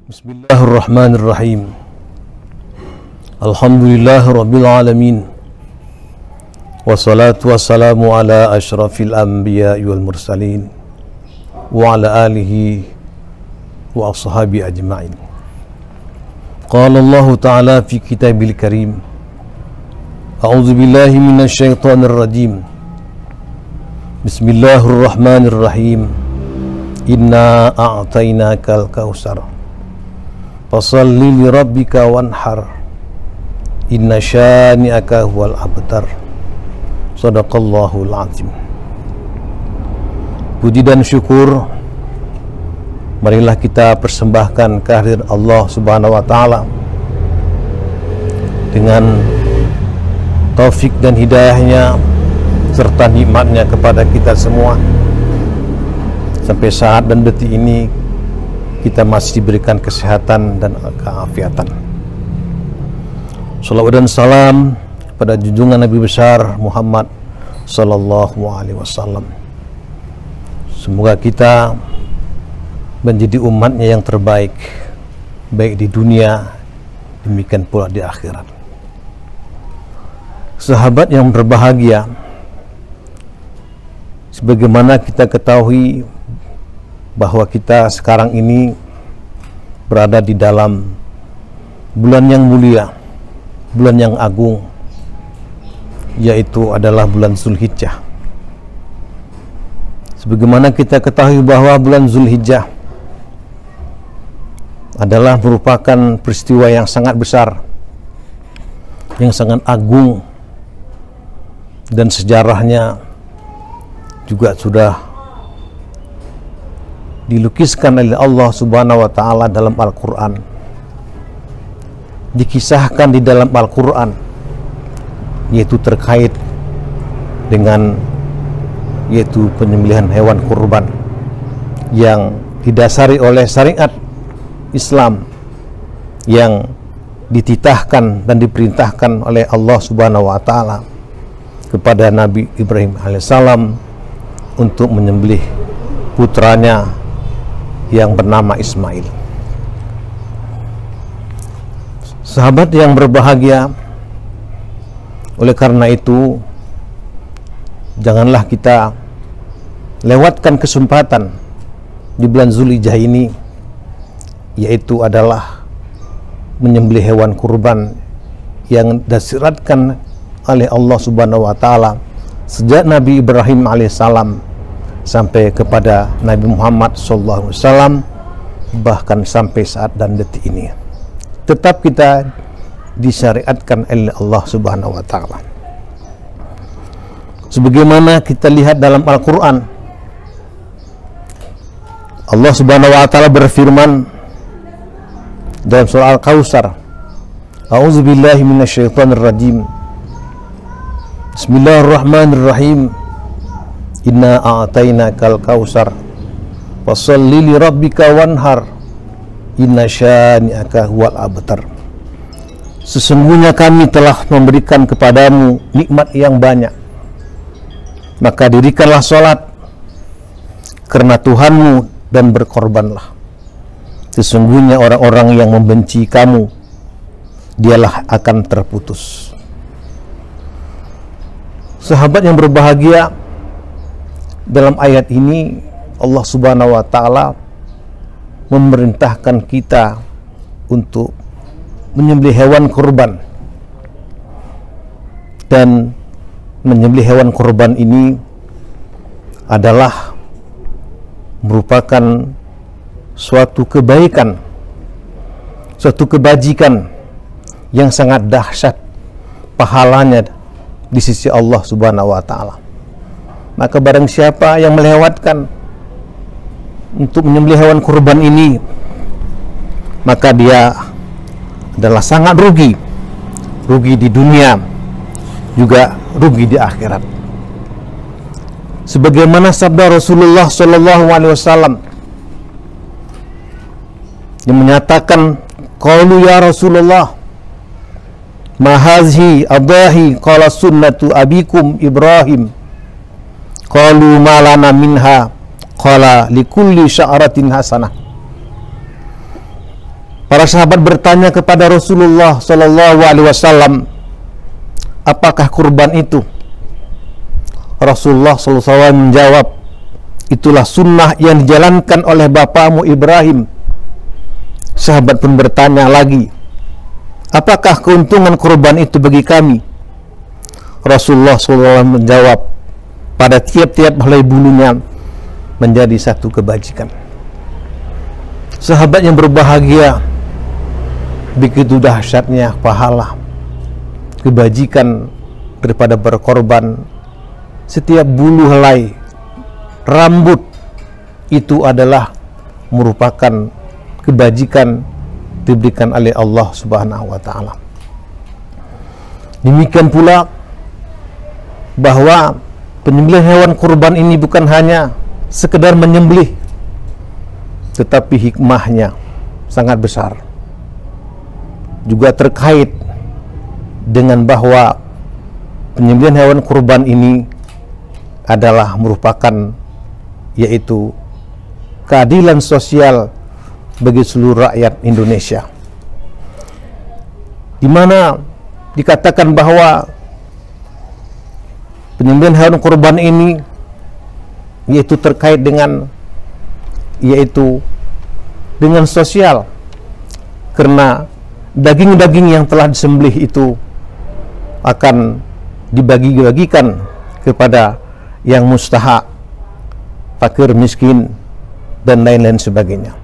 Bismillahirrahmanirrahim. Alhamdulillahirabbil alamin. Wassalatu wassalamu ala asyrafil anbiya'i wal mursalin wa ala alihi wa ashabi ajma'in. Qala Allah Ta'ala fi kitabil karim. A'udzu billahi minasy syaithanir rajim. Bismillahirrahmanirrahim. Inna a'tainakal kautsar. Fasalli li rabbika wanhar. Inna syani'aka huwal abtar. Sadaqallahul azim. Puji dan syukur marilah kita persembahkan kehadirat Allah Subhanahu wa taala dengan taufik dan hidayahnya serta nikmatnya kepada kita semua. Sampai saat dan detik ini kita masih diberikan kesehatan dan keafiatan. Salawat dan salam pada junjungan Nabi besar Muhammad sallallahu alaihi wasallam. Semoga kita menjadi umatnya yang terbaik, baik di dunia, demikian pula di akhirat. Sahabat yang berbahagia, sebagaimana kita ketahui bahwa kita sekarang ini berada di dalam bulan yang mulia, bulan yang agung, yaitu adalah bulan Zulhijjah. Sebagaimana kita ketahui bahwa bulan Zulhijjah adalah merupakan peristiwa yang sangat besar, yang sangat agung, dan sejarahnya juga sudah dilukiskan oleh Allah Subhanahu wa taala dalam Al-Qur'an. Dikisahkan di dalam Al-Qur'an, yaitu terkait dengan penyembelihan hewan kurban yang didasari oleh syariat Islam yang dititahkan dan diperintahkan oleh Allah Subhanahu wa taala kepada Nabi Ibrahim alaihissalam untuk menyembelih putranya yang bernama Ismail. Sahabat yang berbahagia, oleh karena itu janganlah kita lewatkan kesempatan di bulan Zulhijjah ini, yaitu adalah menyembelih hewan kurban yang disyaratkan oleh Allah Subhanahu wa taala sejak Nabi Ibrahim alaihissalam sampai kepada Nabi Muhammad SAW, bahkan sampai saat dan detik ini tetap kita disyariatkan oleh Allah Subhanahu wa taala. Sebagaimana kita lihat dalam Al-Qur'an, Allah Subhanahu wa taala berfirman dalam surah Al-Kautsar, A'udzu billahi minasyaitonir rajim. Bismillahirrahmanirrahim. Inna a'tainakal kautsar. Fasholli li rabbika wanhar. Inna syani'aka huwal abtar. Sesungguhnya kami telah memberikan kepadamu nikmat yang banyak, maka dirikanlah sholat karena Tuhanmu dan berkorbanlah. Sesungguhnya orang-orang yang membenci kamu, dialah akan terputus. Sahabat yang berbahagia, dalam ayat ini Allah Subhanahu wa taala memerintahkan kita untuk menyembelih hewan kurban, dan menyembelih hewan kurban ini adalah merupakan suatu kebaikan, suatu kebajikan yang sangat dahsyat pahalanya di sisi Allah Subhanahu wa taala. Maka barang siapa yang melewatkan untuk menyembelih hewan kurban ini, maka dia adalah sangat rugi di dunia, juga rugi di akhirat. Sebagaimana sabda Rasulullah SAW yang menyatakan, qalu ya Rasulullah, ma hazihi adahi, qala sunnatu abikum Ibrahim. Qalu ma lana minha, qala likulli sya'ratin hasanah. Para sahabat bertanya kepada Rasulullah Sallallahu Alaihi Wasallam, apakah kurban itu? Rasulullah Sallallahu Alaihi Wasallam menjawab, itulah sunnah yang dijalankan oleh bapakmu Ibrahim. Sahabat pun bertanya lagi, apakah keuntungan kurban itu bagi kami? Rasulullah SAW menjawab, pada tiap-tiap helai bulunya menjadi satu kebajikan. Sahabat yang berbahagia, begitu dahsyatnya pahala kebajikan daripada berkorban. Setiap bulu helai rambut itu adalah merupakan kebajikan diberikan oleh Allah Subhanahu wa taala. Demikian pula bahwa penyembelihan hewan kurban ini bukan hanya sekedar menyembelih, tetapi hikmahnya sangat besar. Juga terkait dengan bahwa penyembelihan hewan kurban ini adalah merupakan yaitu keadilan sosial bagi seluruh rakyat Indonesia, di mana dikatakan bahwa penyembelihan hewan kurban ini yaitu terkait dengan sosial, karena daging-daging yang telah disembelih itu akan dibagi-bagikan kepada yang mustahak, fakir, miskin, dan lain-lain sebagainya.